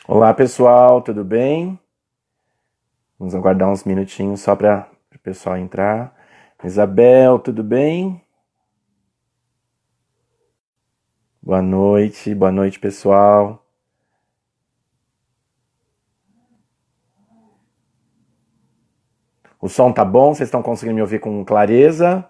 Olá pessoal, tudo bem? Vamos aguardar uns minutinhos só para o pessoal entrar. Isabel, tudo bem? Boa noite pessoal. O som tá bom? Vocês estão conseguindo me ouvir com clareza?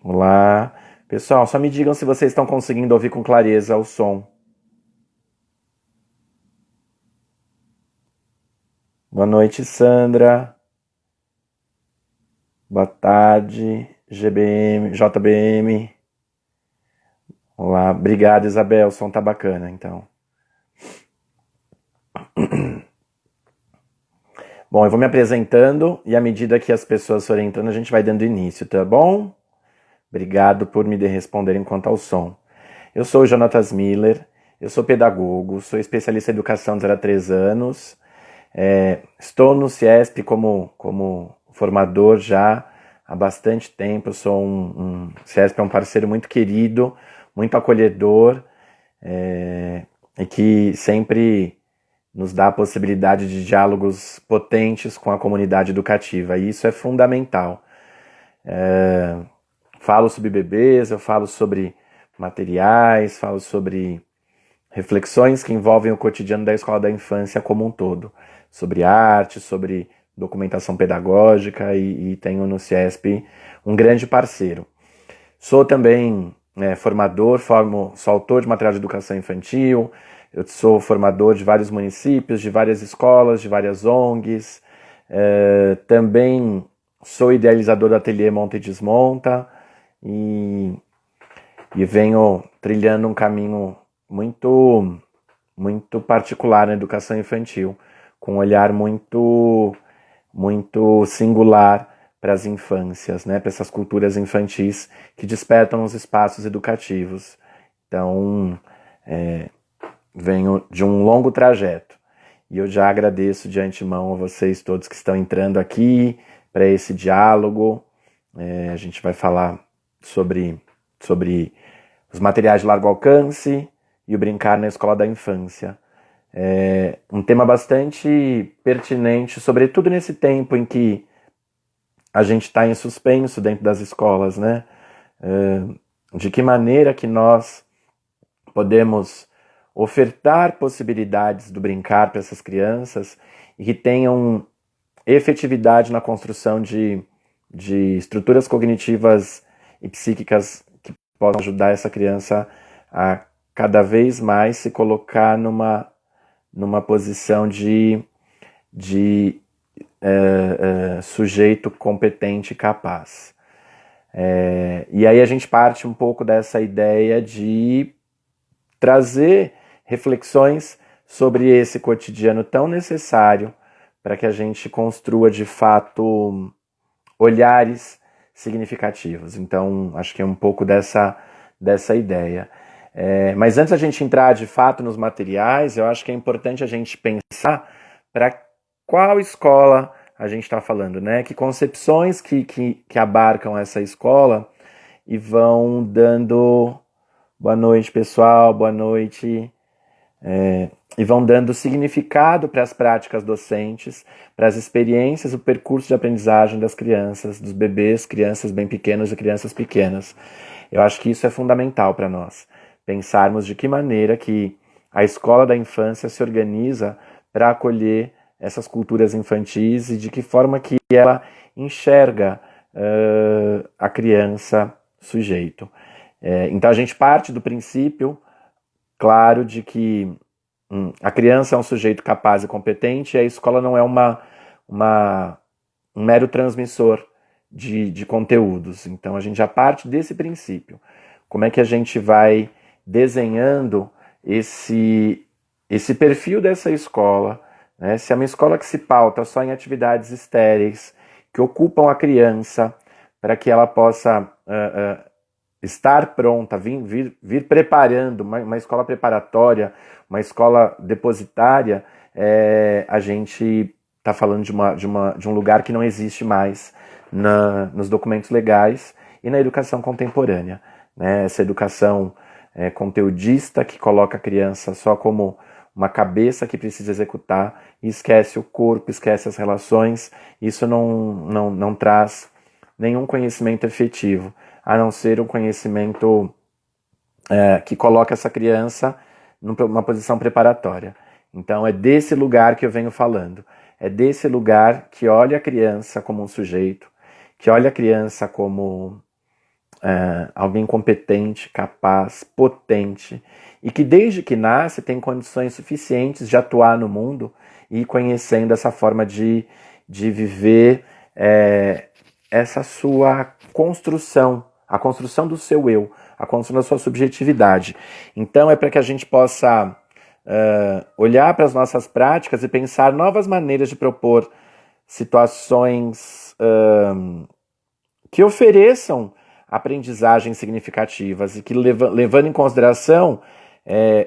Olá. Pessoal, só me digam se vocês estão conseguindo ouvir com clareza o som. Boa noite, Sandra. Boa tarde, GBM, JBM. Olá, obrigado, Isabel. O som tá bacana, então. Bom, eu vou me apresentando e à medida que as pessoas forem entrando, a gente vai dando início, tá bom? Obrigado por me responderem quanto ao som. Eu sou o Jonatas Miller, eu sou pedagogo, sou especialista em educação de 0 a 3 anos, estou no CIESP como formador já há bastante tempo. Eu sou CIESP é um parceiro muito querido, muito acolhedor, e que sempre nos dá a possibilidade de diálogos potentes com a comunidade educativa, e isso é fundamental. Falo sobre bebês, eu falo sobre materiais, falo sobre reflexões que envolvem o cotidiano da escola da infância como um todo, sobre arte, sobre documentação pedagógica, e tenho no CIESP um grande parceiro. Sou também formador, sou autor de material de educação infantil, eu sou formador de vários municípios, de várias escolas, de várias ONGs, também sou idealizador do ateliê Monta e Desmonta, e venho trilhando um caminho muito particular na educação infantil, com um olhar muito singular para as infâncias, né, para essas culturas infantis que despertam os espaços educativos. Então, venho de um longo trajeto e eu já agradeço de antemão a vocês todos que estão entrando aqui para esse diálogo. A gente vai falar sobre os materiais de largo alcance e o brincar na escola da infância. Um tema bastante pertinente, sobretudo nesse tempo em que a gente está em suspenso dentro das escolas, né? De que maneira que nós podemos ofertar possibilidades do brincar para essas crianças e que tenham efetividade na construção de estruturas cognitivas e psíquicas que possam ajudar essa criança a cada vez mais se colocar numa posição de sujeito competente e capaz. E aí a gente parte um pouco dessa ideia de trazer reflexões sobre esse cotidiano tão necessário para que a gente construa de fato olhares significativos. Então, acho que é um pouco dessa ideia. Mas antes da gente entrar de fato nos materiais, eu acho que é importante a gente pensar para qual escola a gente está falando, né? Que concepções que abarcam essa escola e vão dando... Boa noite, pessoal, boa noite. E vão dando significado para as práticas docentes, para as experiências, o percurso de aprendizagem das crianças, dos bebês, crianças bem pequenas e crianças pequenas. Eu acho que isso é fundamental para nós, pensarmos de que maneira que a escola da infância se organiza para acolher essas culturas infantis e de que forma que ela enxerga a criança sujeito. Então a gente parte do princípio, claro, de que a criança é um sujeito capaz e competente e a escola não é um mero transmissor de conteúdos. Então a gente já parte desse princípio. Como é que a gente vai desenhando esse perfil dessa escola, né? Se é uma escola que se pauta só em atividades estéreis, que ocupam a criança para que ela possa estar pronta, vir preparando, uma escola preparatória, uma escola depositária, a gente está falando de um lugar que não existe mais nos documentos legais e na educação contemporânea. né? Essa educação conteudista que coloca a criança só como uma cabeça que precisa executar e esquece o corpo, esquece as relações. Isso não traz nenhum conhecimento efetivo, a não ser um conhecimento que coloca essa criança numa posição preparatória. Então é desse lugar que eu venho falando. É desse lugar que olha a criança como um sujeito, que olha a criança como alguém competente, capaz, potente, e que desde que nasce tem condições suficientes de atuar no mundo e ir conhecendo essa forma de viver essa sua construção, a construção do seu eu, a construção da sua subjetividade. Então é para que a gente possa olhar para as nossas práticas e pensar novas maneiras de propor situações que ofereçam aprendizagens significativas e que levando em consideração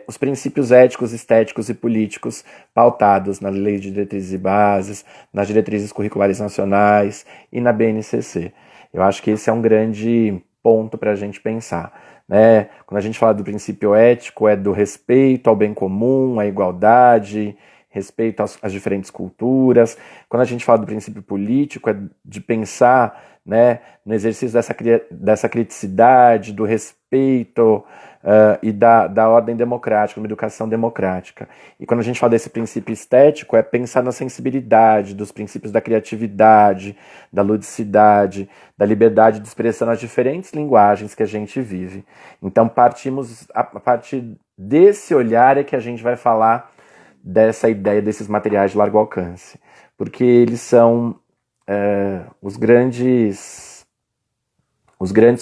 os princípios éticos, estéticos e políticos pautados na Lei de Diretrizes e Bases, nas diretrizes curriculares nacionais e na BNCC. Eu acho que esse é um grande ponto para a gente pensar, né? Quando a gente fala do princípio ético, é do respeito ao bem comum, à igualdade, respeito às diferentes culturas. Quando a gente fala do princípio político, é de pensar, né, no exercício dessa criticidade, do respeito e da ordem democrática, uma educação democrática. E quando a gente fala desse princípio estético, é pensar na sensibilidade, dos princípios da criatividade, da ludicidade, da liberdade de expressão nas diferentes linguagens que a gente vive. Então, a partir desse olhar é que a gente vai falar dessa ideia desses materiais de largo alcance, porque eles são os grandes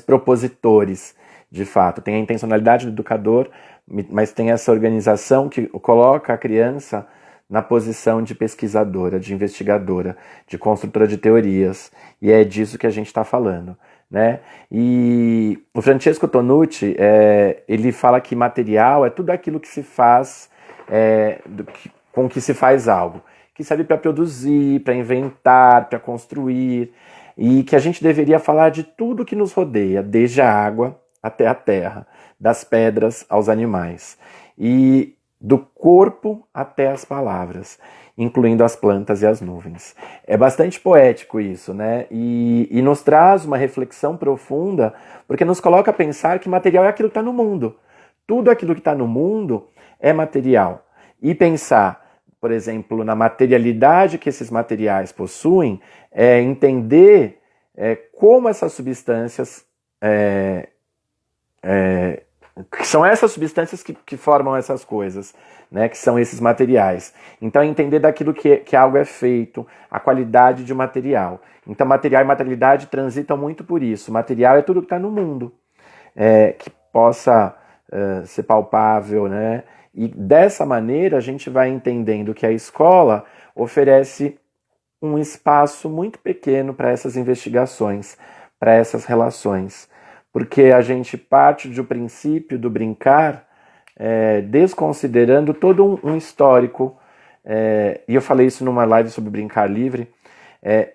propositores, de fato. Tem a intencionalidade do educador, mas tem essa organização que coloca a criança na posição de pesquisadora, de investigadora, de construtora de teorias, e é disso que a gente está falando, né? E o Francesco Tonucci, ele fala que material é tudo aquilo que se faz, com que se faz algo, que serve para produzir, para inventar, para construir, e que a gente deveria falar de tudo que nos rodeia, desde a água até a terra, das pedras aos animais, e do corpo até as palavras, incluindo as plantas e as nuvens. É bastante poético isso, né? E nos traz uma reflexão profunda, porque nos coloca a pensar que material é aquilo que está no mundo. Tudo aquilo que está no mundo é material. E pensar, por exemplo, na materialidade que esses materiais possuem, é entender como essas substâncias são essas substâncias que formam essas coisas, né, que são esses materiais. Então, entender daquilo que algo é feito, a qualidade de um material. Então, material e materialidade transitam muito por isso. Material é tudo que está no mundo, que possa ser palpável, né? E dessa maneira a gente vai entendendo que a escola oferece um espaço muito pequeno para essas investigações, para essas relações, porque a gente parte do princípio do brincar, desconsiderando todo um histórico, e eu falei isso numa live sobre brincar livre,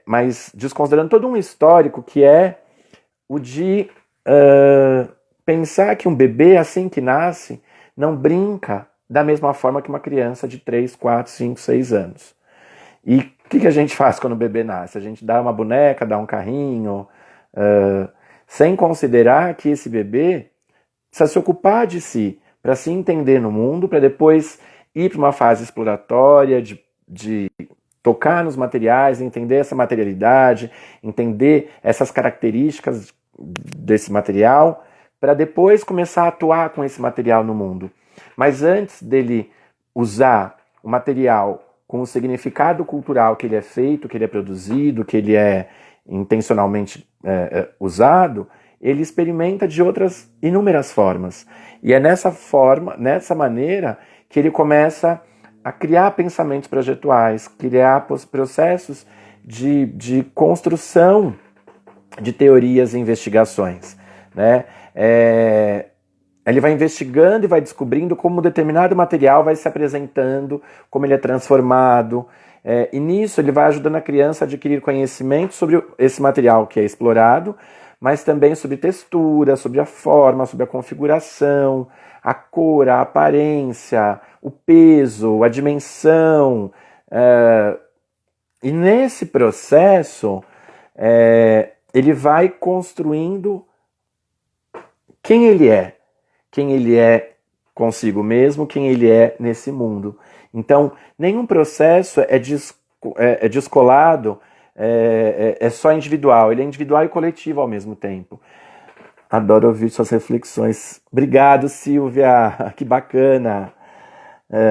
mas desconsiderando todo um histórico que é o de pensar que um bebê, assim que nasce, não brinca da mesma forma que uma criança de 3, 4, 5, 6 anos. E o que a gente faz quando o bebê nasce? A gente dá uma boneca, dá um carrinho, sem considerar que esse bebê precisa se ocupar de si, para se entender no mundo, para depois ir para uma fase exploratória, de tocar nos materiais, entender essa materialidade, entender essas características desse material, para depois começar a atuar com esse material no mundo. Mas antes dele usar o material com o significado cultural que ele é feito, que ele é produzido, que ele é intencionalmente usado, ele experimenta de outras inúmeras formas. E é nessa maneira, que ele começa a criar pensamentos projetuais, criar processos de construção de teorias e investigações, né? Ele vai investigando e vai descobrindo como determinado material vai se apresentando, como ele é transformado, e nisso ele vai ajudando a criança a adquirir conhecimento sobre esse material que é explorado, mas também sobre textura, sobre a forma, sobre a configuração, a cor, a aparência, o peso, a dimensão. E nesse processo, ele vai construindo quem ele é consigo mesmo, quem ele é nesse mundo. Então, nenhum processo é descolado, é só individual, ele é individual e coletivo ao mesmo tempo. Adoro ouvir suas reflexões. Obrigado, Silvia, que bacana.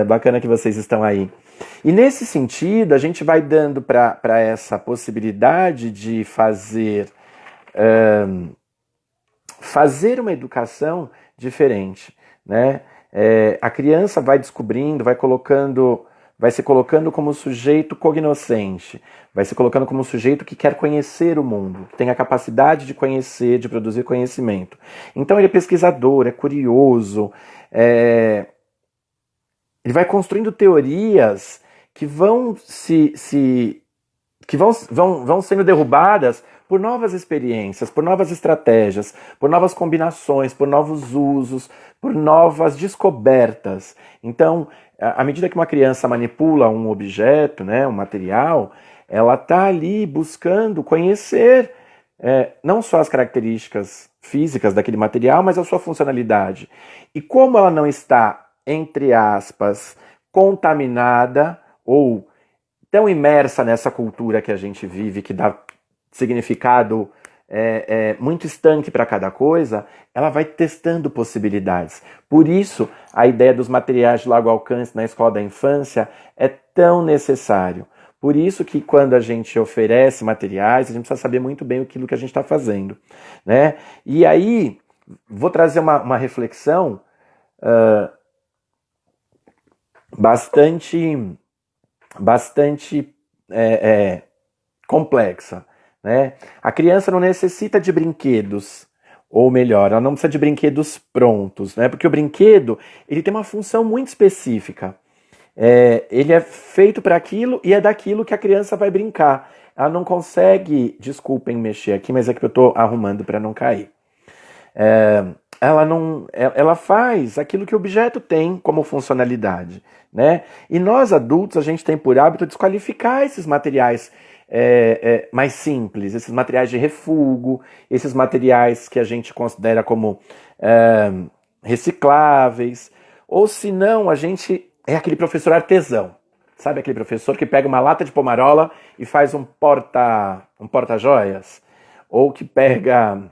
Bacana que vocês estão aí. E nesse sentido, a gente vai dando para essa possibilidade de fazer uma educação diferente, né? A criança vai descobrindo, vai se colocando como sujeito cognoscente, vai se colocando como sujeito que quer conhecer o mundo, que tem a capacidade de conhecer, de produzir conhecimento. Então ele é pesquisador, é curioso, ele vai construindo teorias que vão vão sendo derrubadas por novas experiências, por novas estratégias, por novas combinações, por novos usos, por novas descobertas. Então, à medida que uma criança manipula um objeto, né, um material, ela está ali buscando conhecer não só as características físicas daquele material, mas a sua funcionalidade. E como ela não está, entre aspas, contaminada ou tão imersa nessa cultura que a gente vive, que dá significado muito estanque para cada coisa, ela vai testando possibilidades. Por isso, a ideia dos materiais de largo alcance na escola da infância é tão necessário. Por isso que quando a gente oferece materiais, a gente precisa saber muito bem aquilo que a gente está fazendo, né? E aí, vou trazer uma reflexão bastante complexa, né? A criança não necessita de brinquedos, ou melhor, ela não precisa de brinquedos prontos, né? Porque o brinquedo ele tem uma função muito específica. Ele é feito para aquilo e é daquilo que a criança vai brincar. Ela não consegue, desculpem mexer aqui, mas é que eu estou arrumando para não cair. Ela faz aquilo que o objeto tem como funcionalidade, né? E nós adultos, a gente tem por hábito desqualificar esses materiais mais simples, esses materiais de refúgio, esses materiais que a gente considera como recicláveis, ou se não, a gente é aquele professor artesão, sabe aquele professor que pega uma lata de pomarola e faz um porta-joias, ou que pega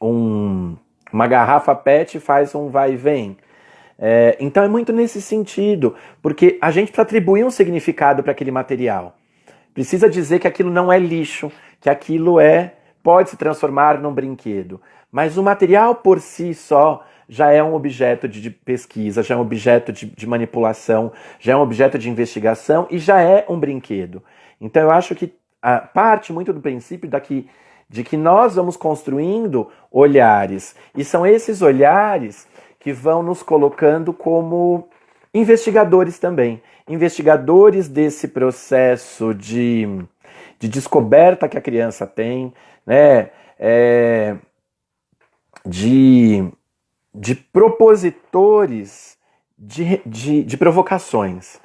uma garrafa PET e faz um vai e vem. Então é muito nesse sentido, porque a gente precisa atribuir um significado para aquele material. Precisa dizer que aquilo não é lixo, que aquilo pode se transformar num brinquedo. Mas o material por si só já é um objeto de pesquisa, já é um objeto de manipulação, já é um objeto de investigação e já é um brinquedo. Então eu acho que parte muito do princípio de que nós vamos construindo olhares. E são esses olhares que vão nos colocando como investigadores também. Investigadores desse processo de descoberta que a criança tem, né? De propositores de provocações.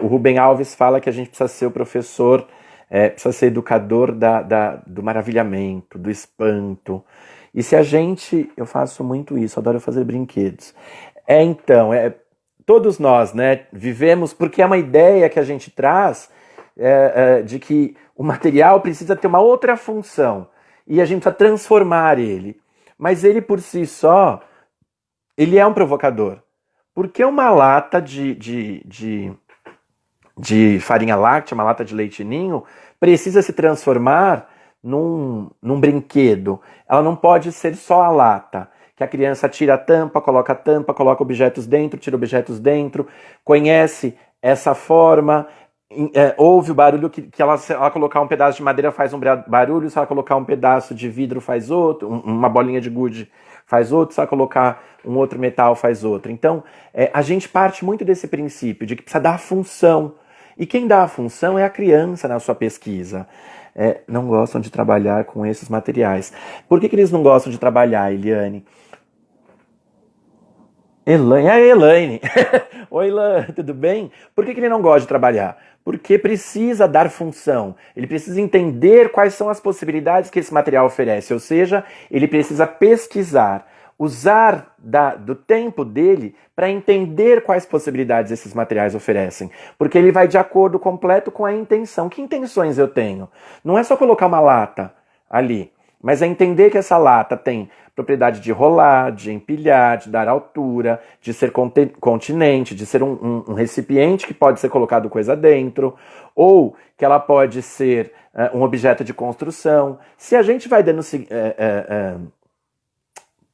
O Rubem Alves fala que a gente precisa ser o professor, precisa ser educador do maravilhamento, do espanto. E se eu faço muito isso, adoro fazer brinquedos. Todos nós, né, vivemos, porque é uma ideia que a gente traz de que o material precisa ter uma outra função e a gente precisa transformar ele. Mas ele por si só, ele é um provocador. Porque uma lata de farinha láctea, uma lata de leite ninho, precisa se transformar num brinquedo. Ela não pode ser só a lata, que a criança tira a tampa, coloca objetos dentro, tira objetos dentro, conhece essa forma, ouve o barulho que se ela colocar um pedaço de madeira faz um barulho, se ela colocar um pedaço de vidro faz outro, uma bolinha de gude faz outro, se ela colocar um outro metal faz outro. Então, a gente parte muito desse princípio de que precisa dar a função. E quem dá a função é a criança na sua pesquisa. não gostam de trabalhar com esses materiais. Por que eles não gostam de trabalhar, Eliane? Elaine. Oi, Elaine, tudo bem? Por que ele não gosta de trabalhar? Porque precisa dar função, ele precisa entender quais são as possibilidades que esse material oferece, ou seja, ele precisa pesquisar, usar do tempo dele para entender quais possibilidades esses materiais oferecem, porque ele vai de acordo completo com a intenção. Que intenções eu tenho? Não é só colocar uma lata ali, mas é entender que essa lata tem propriedade de rolar, de empilhar, de dar altura, de ser continente, de ser um recipiente que pode ser colocado coisa dentro, ou que ela pode ser um objeto de construção. Se a gente vai dando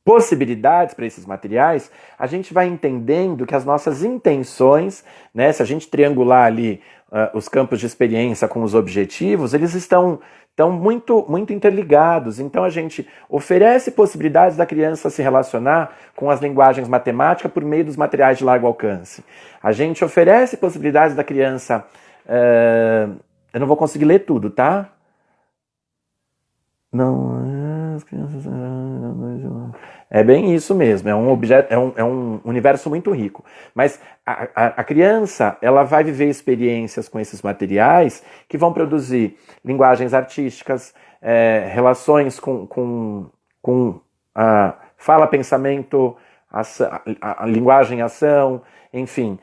possibilidades para esses materiais, a gente vai entendendo que as nossas intenções, né, se a gente triangular ali os campos de experiência com os objetivos, eles estão muito, muito interligados. Então a gente oferece possibilidades da criança se relacionar com as linguagens matemáticas por meio dos materiais de largo alcance. A gente oferece possibilidades da criança... eu não vou conseguir ler tudo, tá? Não, as crianças... É bem isso mesmo, é um objeto, é um universo muito rico. Mas a criança, ela vai viver experiências com esses materiais que vão produzir linguagens artísticas, relações com a fala, pensamento, a linguagem, ação, enfim.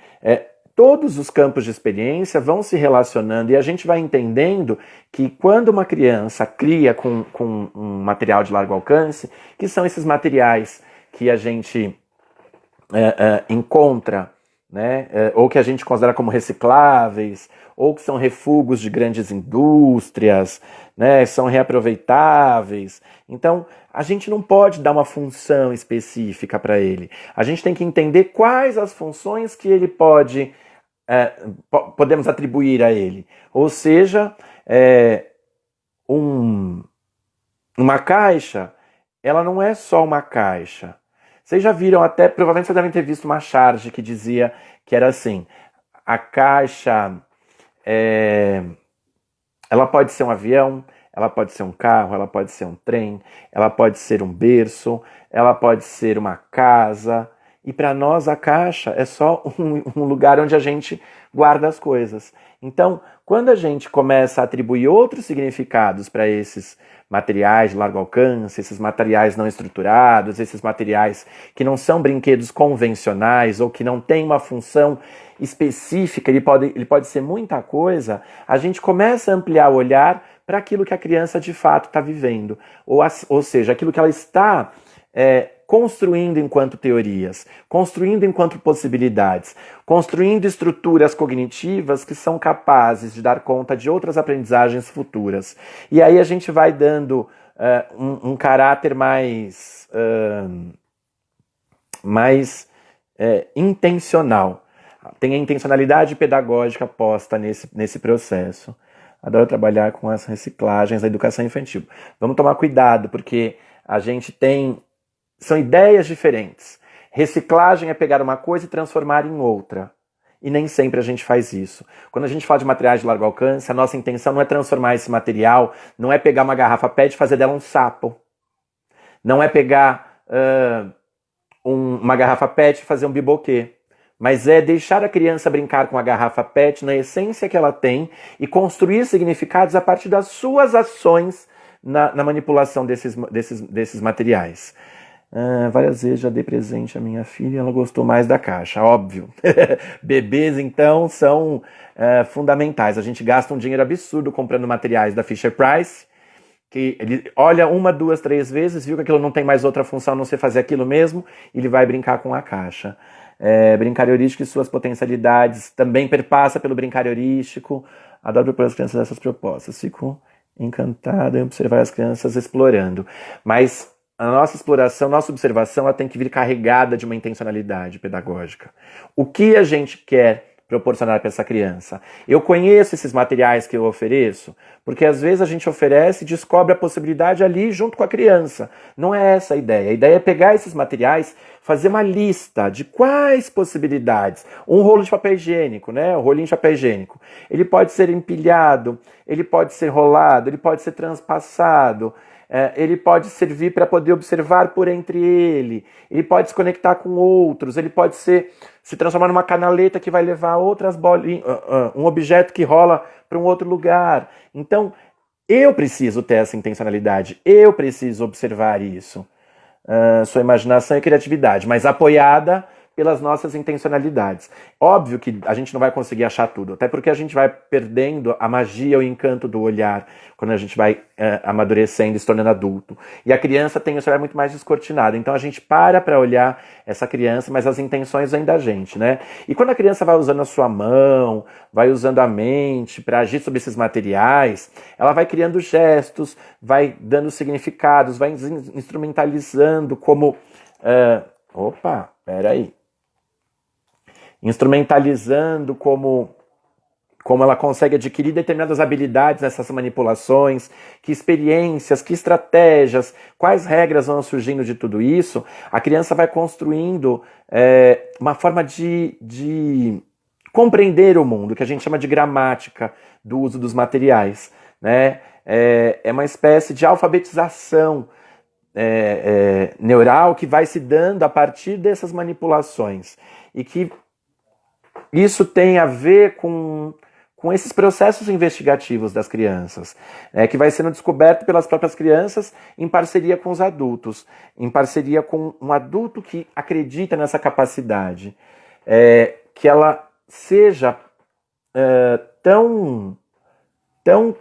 Todos os campos de experiência vão se relacionando e a gente vai entendendo que quando uma criança cria com um material de largo alcance, que são esses materiais que a gente encontra, né, ou que a gente considera como recicláveis, ou que são refugos de grandes indústrias, né, são reaproveitáveis. Então, a gente não pode dar uma função específica para ele. A gente tem que entender quais as funções que ele podemos atribuir a ele. Ou seja, uma caixa, ela não é só uma caixa. Vocês já viram até, provavelmente vocês devem ter visto uma charge que dizia que era assim, a caixa, ela pode ser um avião, ela pode ser um carro, ela pode ser um trem, ela pode ser um berço, ela pode ser uma casa. E para nós a caixa é só um lugar onde a gente guarda as coisas. Então, quando a gente começa a atribuir outros significados para esses materiais de largo alcance, esses materiais não estruturados, esses materiais que não são brinquedos convencionais ou que não têm uma função específica, ele pode ser muita coisa, a gente começa a ampliar o olhar para aquilo que a criança de fato está vivendo. Ou seja, aquilo que ela está construindo enquanto teorias, construindo enquanto possibilidades, construindo estruturas cognitivas que são capazes de dar conta de outras aprendizagens futuras. E aí a gente vai dando um caráter mais intencional. Tem a intencionalidade pedagógica posta nesse processo. Adoro trabalhar com as reciclagens da educação infantil. Vamos tomar cuidado, porque a gente são ideias diferentes. Reciclagem é pegar uma coisa e transformar em outra. E nem sempre a gente faz isso. Quando a gente fala de materiais de largo alcance, a nossa intenção não é transformar esse material, não é pegar uma garrafa PET e fazer dela um sapo. Não é pegar uma garrafa PET e fazer um biboquê. Mas é deixar a criança brincar com a garrafa PET na essência que ela tem e construir significados a partir das suas ações na manipulação desses materiais. Várias vezes já dei presente à minha filha e ela gostou mais da caixa, óbvio. Bebês, então, são fundamentais. A gente gasta um dinheiro absurdo comprando materiais da Fisher-Price, que ele olha 1, 2, 3 vezes, viu que aquilo não tem mais outra função a não ser fazer aquilo mesmo, e ele vai brincar com a caixa. Brincar heurístico e suas potencialidades também perpassa pelo brincar heurístico. Adoro propor às crianças essas propostas. Fico encantado em observar as crianças explorando. Mas a nossa exploração, nossa observação, ela tem que vir carregada de uma intencionalidade pedagógica. O que a gente quer proporcionar para essa criança? Eu conheço esses materiais que eu ofereço? Porque às vezes a gente oferece e descobre a possibilidade ali junto com a criança. Não é essa a ideia. A ideia é pegar esses materiais, fazer uma lista de quais possibilidades. Um rolo de papel higiênico, né? O rolinho de papel higiênico. Ele pode ser empilhado, ele pode ser rolado, ele pode ser transpassado. Ele pode servir para poder observar por entre ele pode se conectar com outros, ele pode se transformar numa canaleta que vai levar outras bolinhas, um objeto que rola para um outro lugar. Então, eu preciso ter essa intencionalidade, eu preciso observar isso. Sua imaginação e criatividade, mas apoiada pelas nossas intencionalidades. Óbvio que a gente não vai conseguir achar tudo, até porque a gente vai perdendo a magia, o encanto do olhar, quando a gente vai amadurecendo e se tornando adulto. E a criança tem esse olhar muito mais descortinado, então a gente para olhar essa criança, mas as intenções vêm da gente, né? E quando a criança vai usando a sua mão, vai usando a mente para agir sobre esses materiais, ela vai criando gestos, vai dando significados, vai instrumentalizando como... peraí. Instrumentalizando como ela consegue adquirir determinadas habilidades nessas manipulações, que experiências, que estratégias, quais regras vão surgindo de tudo isso, a criança vai construindo uma forma de compreender o mundo, que a gente chama de gramática do uso dos materiais, né? É uma espécie de alfabetização neural que vai se dando a partir dessas manipulações e que isso tem a ver com esses processos investigativos das crianças, que vai sendo descoberto pelas próprias crianças em parceria com os adultos, em parceria com um adulto que acredita nessa capacidade, que ela seja tão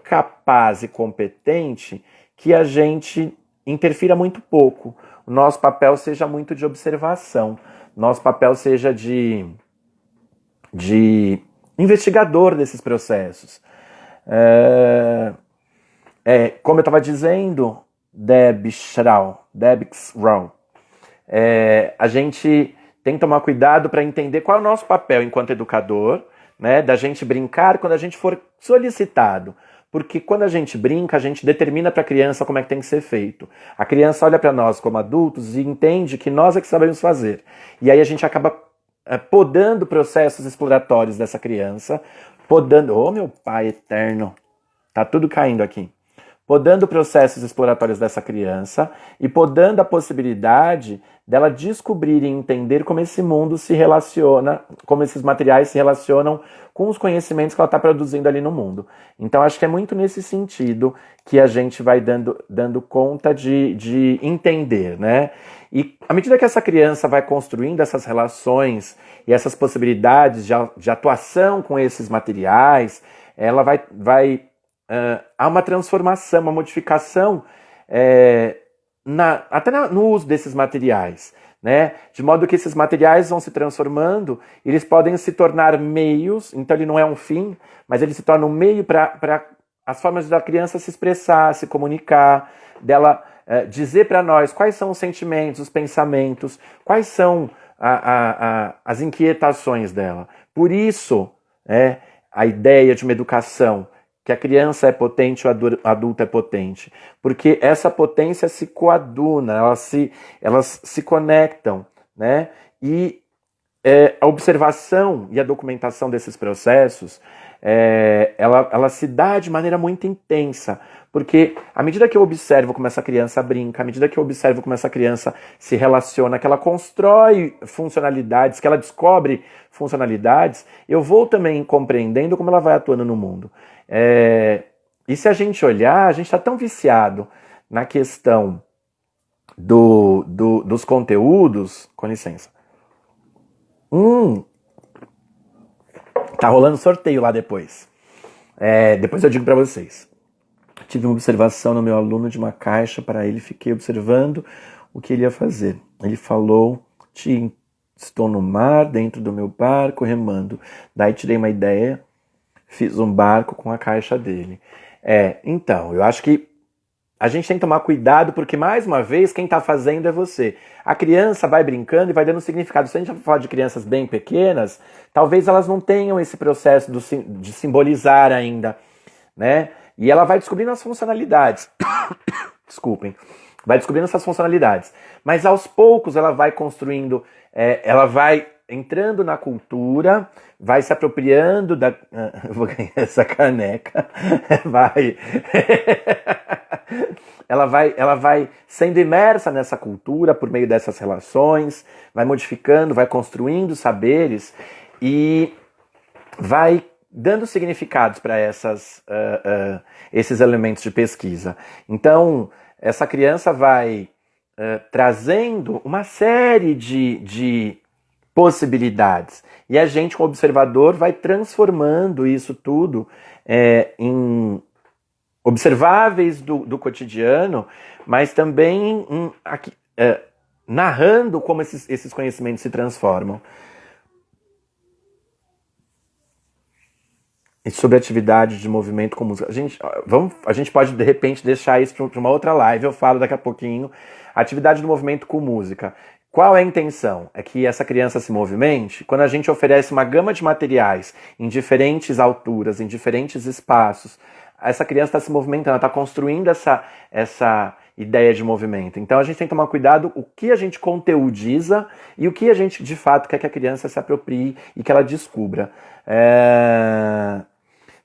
capaz e competente que a gente interfira muito pouco. O nosso papel seja muito de observação, nosso papel seja de investigador desses processos. Como eu estava dizendo, Deb Schraul, a gente tem que tomar cuidado para entender qual é o nosso papel enquanto educador, né, da gente brincar quando a gente for solicitado. Porque quando a gente brinca, a gente determina para a criança como é que tem que ser feito. A criança olha para nós como adultos e entende que nós é que sabemos fazer. E aí a gente acaba podando processos exploratórios dessa criança, podando... meu pai eterno, tá tudo caindo aqui. Podando processos exploratórios dessa criança e podando a possibilidade dela descobrir e entender como esse mundo se relaciona, como esses materiais se relacionam com os conhecimentos que ela está produzindo ali no mundo. Então acho que é muito nesse sentido que a gente vai dando conta de entender, né? E à medida que essa criança vai construindo essas relações e essas possibilidades de atuação com esses materiais, ela há uma transformação, uma modificação até no uso desses materiais, né? De modo que esses materiais vão se transformando, eles podem se tornar meios, então ele não é um fim, mas ele se torna um meio para as formas da criança se expressar, se comunicar, dela dizer para nós quais são os sentimentos, os pensamentos, quais são as inquietações dela. Por isso, a ideia de uma educação que a criança é potente, o adulto é potente. Porque essa potência se coaduna, elas se conectam, né? E a observação e a documentação desses processos, ela se dá de maneira muito intensa. Porque à medida que eu observo como essa criança brinca, à medida que eu observo como essa criança se relaciona, que ela constrói funcionalidades, que ela descobre funcionalidades, eu vou também compreendendo como ela vai atuando no mundo. E se a gente olhar, a gente está tão viciado na questão dos conteúdos... Com licença. Tá rolando sorteio lá depois. Depois eu digo para vocês. Tive uma observação no meu aluno de uma caixa para ele, fiquei observando o que ele ia fazer. Ele falou, estou no mar, dentro do meu barco, remando. Daí tirei uma ideia, fiz um barco com a caixa dele. Então, eu acho que a gente tem que tomar cuidado porque, mais uma vez, quem está fazendo é você. A criança vai brincando e vai dando significado. Se a gente falar de crianças bem pequenas, talvez elas não tenham esse processo de simbolizar ainda, né? E ela vai descobrindo as funcionalidades. Desculpem. Vai descobrindo essas funcionalidades. Mas aos poucos ela vai construindo, ela vai entrando na cultura, vai se apropriando da... Eu vou ganhar essa caneca. Vai... ela vai sendo imersa nessa cultura por meio dessas relações, vai modificando, vai construindo saberes e vai dando significados para esses elementos de pesquisa. Então, essa criança vai trazendo uma série de possibilidades. E a gente, como observador, vai transformando isso tudo em observáveis do cotidiano, mas também narrando como esses conhecimentos se transformam. E sobre atividade de movimento com música. A gente pode, de repente, deixar isso para uma outra live, eu falo daqui a pouquinho. Atividade do movimento com música. Qual é a intenção? É que essa criança se movimente quando a gente oferece uma gama de materiais em diferentes alturas, em diferentes espaços. Essa criança está se movimentando, ela está construindo essa ideia de movimento. Então a gente tem que tomar cuidado o que a gente conteúdiza e o que a gente de fato quer que a criança se aproprie e que ela descubra.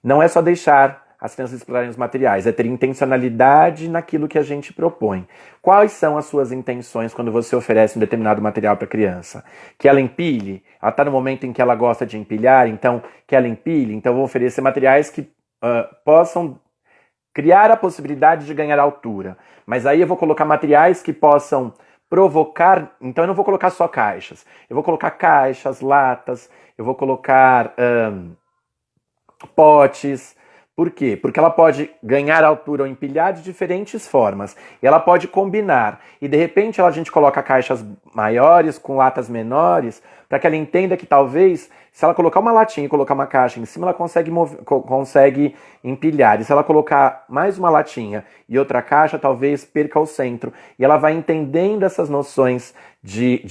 Não é só deixar as crianças explorarem os materiais, é ter intencionalidade naquilo que a gente propõe. Quais são as suas intenções quando você oferece um determinado material para a criança? Que ela empilhe? Ela está no momento em que ela gosta de empilhar, então que ela empilhe? Então eu vou oferecer materiais que possam criar a possibilidade de ganhar altura. Mas aí eu vou colocar materiais que possam provocar... Então eu não vou colocar só caixas. Eu vou colocar caixas, latas, eu vou colocar potes. Por quê? Porque ela pode ganhar altura ou empilhar de diferentes formas. E ela pode combinar. E de repente a gente coloca caixas maiores com latas menores para que ela entenda que talvez, se ela colocar uma latinha e colocar uma caixa em cima, ela consegue empilhar. E se ela colocar mais uma latinha e outra caixa, talvez perca o centro. E ela vai entendendo essas noções de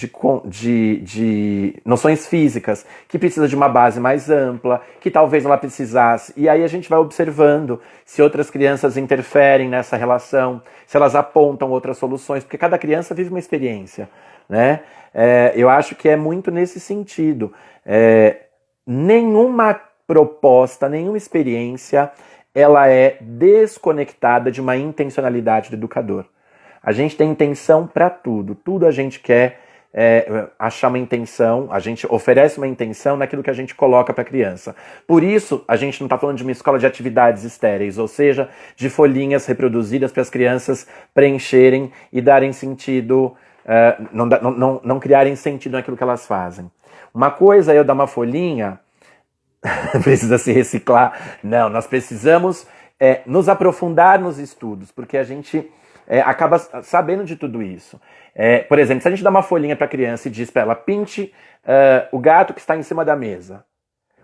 noções físicas, que precisa de uma base mais ampla, que talvez ela precisasse. E aí a gente vai observando se outras crianças interferem nessa relação, se elas apontam outras soluções, porque cada criança vive uma experiência, né? Eu acho que é muito nesse sentido. Nenhuma proposta, nenhuma experiência, ela é desconectada de uma intencionalidade do educador. A gente tem intenção para tudo. Tudo a gente quer achar uma intenção, a gente oferece uma intenção naquilo que a gente coloca para a criança. Por isso, a gente não está falando de uma escola de atividades estéreis, ou seja, de folhinhas reproduzidas para as crianças preencherem e darem sentido, não criarem sentido naquilo que elas fazem. Uma coisa é eu dar uma folhinha, precisa se reciclar. Não, nós precisamos nos aprofundar nos estudos, porque a gente acaba sabendo de tudo isso. Por exemplo, se a gente dá uma folhinha para a criança e diz para ela, pinte o gato que está em cima da mesa.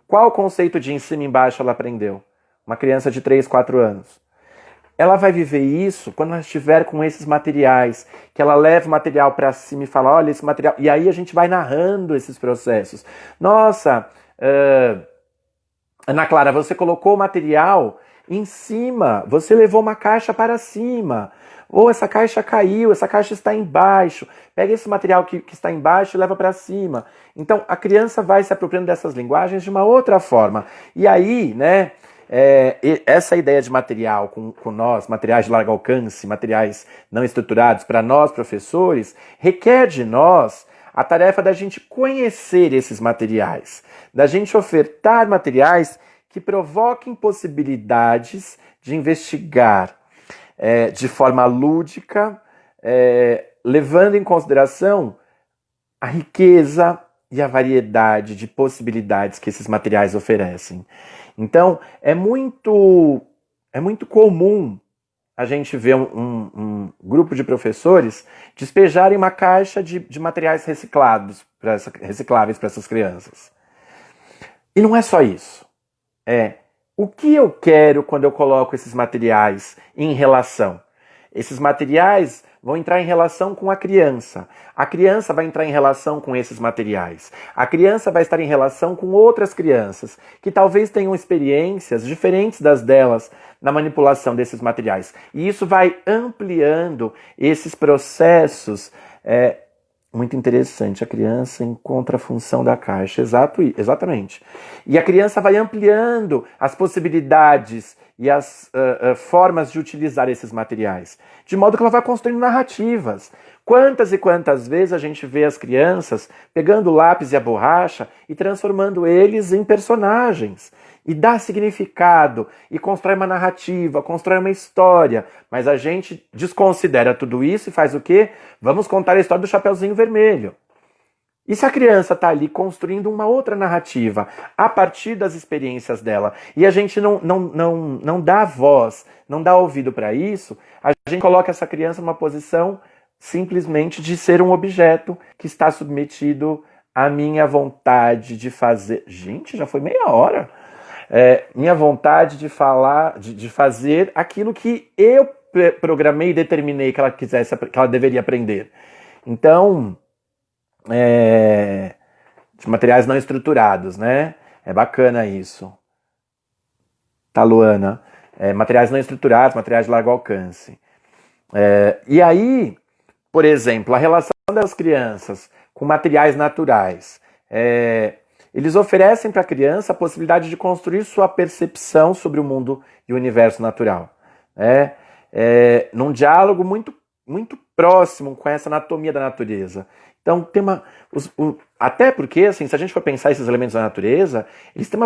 Qual o conceito de em cima e embaixo ela aprendeu? Uma criança de 3, 4 anos. Ela vai viver isso quando ela estiver com esses materiais, que ela leva o material para cima e fala, olha esse material. E aí a gente vai narrando esses processos. Nossa, Ana Clara, você colocou o material em cima, você levou uma caixa para cima. Ou essa caixa caiu, essa caixa está embaixo. Pega esse material que está embaixo e leva para cima. Então a criança vai se apropriando dessas linguagens de uma outra forma. E aí, né, essa ideia de material com nós, materiais de largo alcance, materiais não estruturados, para nós professores, requer de nós a tarefa da gente conhecer esses materiais, da gente ofertar materiais que provoquem possibilidades de investigar de forma lúdica, levando em consideração a riqueza e a variedade de possibilidades que esses materiais oferecem. Então, é muito comum a gente ver um grupo de professores despejarem uma caixa de materiais recicláveis para essas crianças. E não é só isso. O que eu quero quando eu coloco esses materiais em relação? Esses materiais vão entrar em relação com a criança vai entrar em relação com esses materiais, a criança vai estar em relação com outras crianças, que talvez tenham experiências diferentes das delas na manipulação desses materiais. E isso vai ampliando esses processos. Muito interessante, a criança encontra a função da caixa, exatamente. E a criança vai ampliando as possibilidades e as formas de utilizar esses materiais, de modo que ela vai construindo narrativas. Quantas e quantas vezes a gente vê as crianças pegando o lápis e a borracha e transformando eles em personagens, e dá significado, e constrói uma narrativa, constrói uma história, mas a gente desconsidera tudo isso e faz o quê? Vamos contar a história do Chapeuzinho Vermelho. E se a criança está ali construindo uma outra narrativa a partir das experiências dela, e a gente não dá voz, não dá ouvido para isso, a gente coloca essa criança numa posição simplesmente de ser um objeto que está submetido à minha vontade de fazer. Gente, já foi meia hora. Minha vontade de falar, de fazer aquilo que eu programei e determinei que ela quisesse, que ela deveria aprender. Então, de materiais não estruturados, né? É bacana isso. Tá, Luana? Materiais não estruturados, materiais de largo alcance. E aí, por exemplo, a relação das crianças com materiais naturais. Eles oferecem para a criança a possibilidade de construir sua percepção sobre o mundo e o universo natural. Num diálogo muito, muito próximo com essa anatomia da natureza. Então, tem até porque, assim, se a gente for pensar esses elementos da natureza, eles têm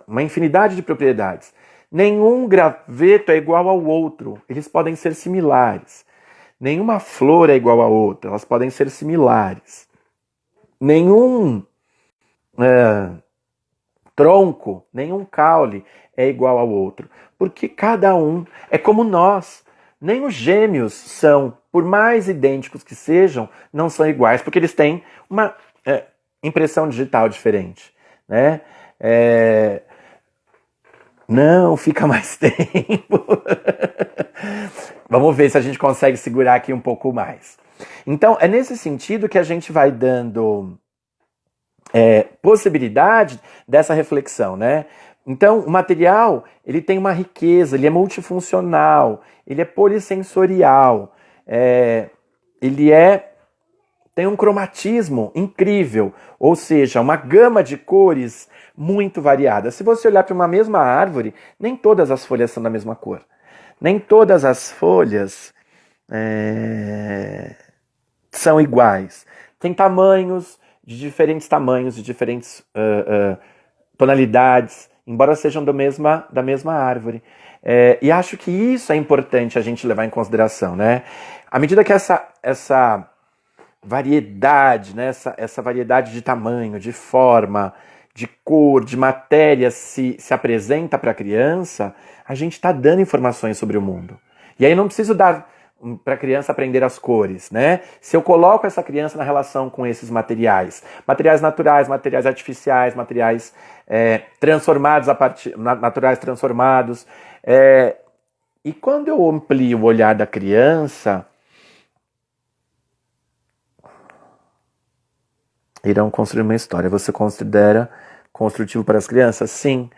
uma infinidade de propriedades. Nenhum graveto é igual ao outro, eles podem ser similares. Nenhuma flor é igual a outra, elas podem ser similares. Nenhum tronco, nenhum caule é igual ao outro, porque cada um é como nós. Nem os gêmeos são, por mais idênticos que sejam, não são iguais, porque eles têm uma impressão digital diferente, né? Não, fica mais tempo. Vamos ver se a gente consegue segurar aqui um pouco mais. Então, é nesse sentido que a gente vai dando possibilidade dessa reflexão, né? Então, o material, ele tem uma riqueza, ele é multifuncional, ele é polissensorial, ele tem um cromatismo incrível, ou seja, uma gama de cores muito variada. Se você olhar para uma mesma árvore, nem todas as folhas são da mesma cor. Nem todas as folhas são iguais. Tem tamanhos, de diferentes tonalidades, embora sejam da mesma árvore. E acho que isso é importante a gente levar em consideração, né? À medida que essa variedade, né? essa variedade de tamanho, de forma, de cor, de matéria se apresenta para a criança, a gente está dando informações sobre o mundo. E aí não preciso dar para a criança aprender as cores, né? Se eu coloco essa criança na relação com esses materiais naturais, materiais artificiais, materiais transformados naturais transformados, e quando eu amplio o olhar da criança, irão construir uma história. Você considera construtivo para as crianças? Sim.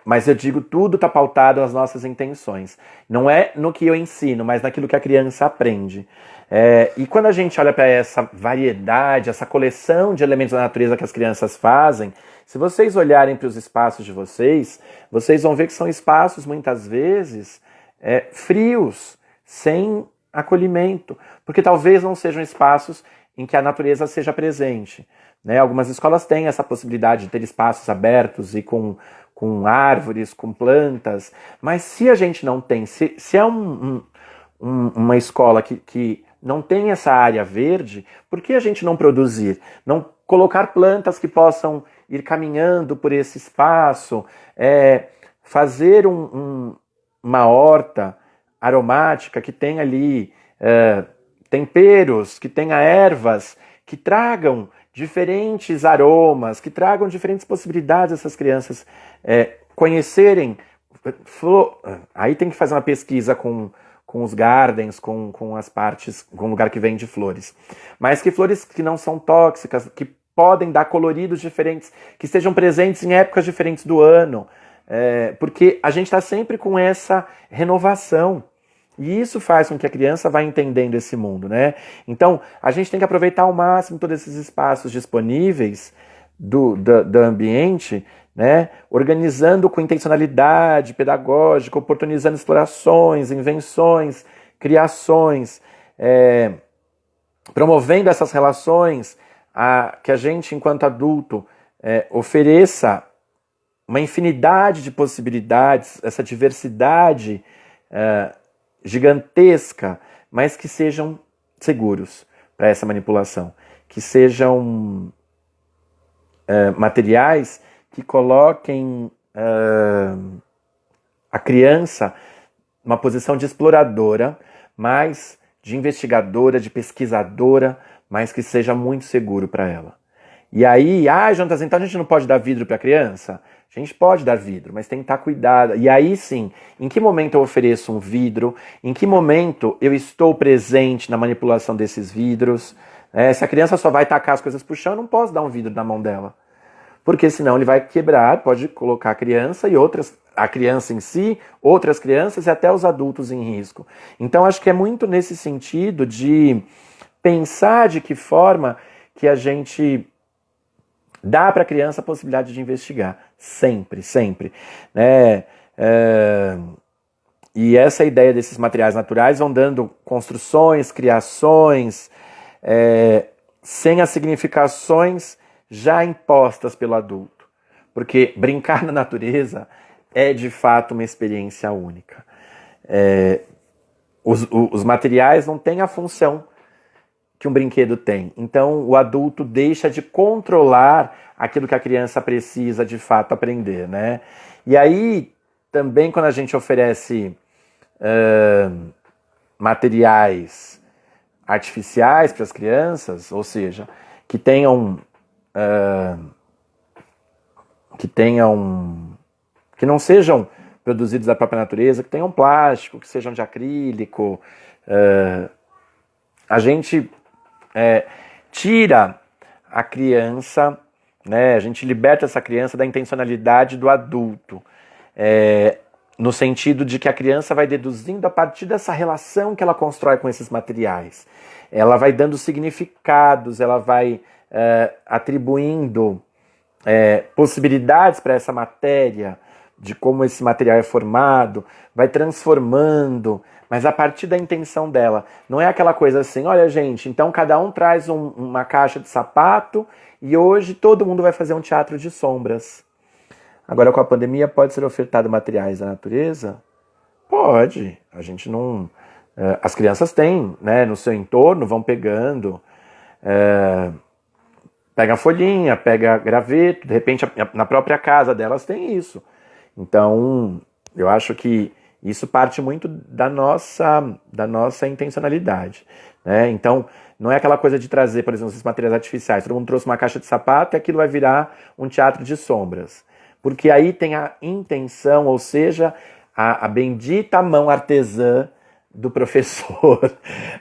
Mas eu digo, tudo está pautado nas nossas intenções. Não é no que eu ensino, mas naquilo que a criança aprende. E quando a gente olha para essa variedade, essa coleção de elementos da natureza que as crianças fazem, se vocês olharem para os espaços de vocês vão ver que são espaços, muitas vezes, frios, sem acolhimento. Porque talvez não sejam espaços em que a natureza seja presente. Né? Algumas escolas têm essa possibilidade de ter espaços abertos e com árvores, com plantas, mas se a gente não tem, se é uma escola que não tem essa área verde, por que a gente não produzir? Não colocar plantas que possam ir caminhando por esse espaço, fazer uma horta aromática que tenha ali temperos, que tenha ervas, que tragam diferentes aromas, que tragam diferentes possibilidades essas crianças conhecerem. Aí tem que fazer uma pesquisa com com os gardens, com as partes, com o lugar que vende flores. Mas que flores que não são tóxicas, que podem dar coloridos diferentes, que estejam presentes em épocas diferentes do ano, porque a gente está sempre com essa renovação. E isso faz com que a criança vá entendendo esse mundo, né? Então, a gente tem que aproveitar ao máximo todos esses espaços disponíveis do ambiente, né? Organizando com intencionalidade pedagógica, oportunizando explorações, invenções, criações, promovendo essas relações, que a gente, enquanto adulto, ofereça uma infinidade de possibilidades, essa diversidade gigantesca, mas que sejam seguros para essa manipulação, que sejam materiais que coloquem a criança numa posição de exploradora, mas de investigadora, de pesquisadora, mas que seja muito seguro para ela. E aí, Jonas, então a gente não pode dar vidro para a criança? A gente pode dar vidro, mas tem que estar cuidado. E aí sim, em que momento eu ofereço um vidro? Em que momento eu estou presente na manipulação desses vidros? Se a criança só vai tacar as coisas pro chão, eu não posso dar um vidro na mão dela. Porque senão ele vai quebrar, pode colocar a criança e a criança em si, outras crianças e até os adultos em risco. Então acho que é muito nesse sentido de pensar de que forma que a gente dá para a criança a possibilidade de investigar. Sempre, sempre. Né? E essa ideia desses materiais naturais vão dando construções, criações, sem as significações já impostas pelo adulto. Porque brincar na natureza é de fato uma experiência única. Os materiais não têm a função que um brinquedo tem. Então, o adulto deixa de controlar aquilo que a criança precisa de fato aprender, né? E aí, também quando a gente oferece materiais artificiais para as crianças, ou seja, que não sejam produzidos da própria natureza, que tenham plástico, que sejam de acrílico, a gente tira a criança, né? A gente liberta essa criança da intencionalidade do adulto, no sentido de que a criança vai deduzindo a partir dessa relação que ela constrói com esses materiais. Ela vai dando significados, ela vai atribuindo possibilidades para essa matéria, de como esse material é formado, vai transformando, mas a partir da intenção dela. Não é aquela coisa assim, olha gente, então cada um traz uma caixa de sapato e hoje todo mundo vai fazer um teatro de sombras. Agora com a pandemia pode ser ofertado materiais da natureza? Pode. A gente não... as crianças têm, né, no seu entorno, vão pegando... pega a folhinha, pega graveto, de repente na própria casa delas tem isso. Então, eu acho que isso parte muito da nossa intencionalidade, né? Então, não é aquela coisa de trazer, por exemplo, esses materiais artificiais. Todo mundo trouxe uma caixa de sapato e aquilo vai virar um teatro de sombras. Porque aí tem a intenção, ou seja, a bendita mão artesã do professor.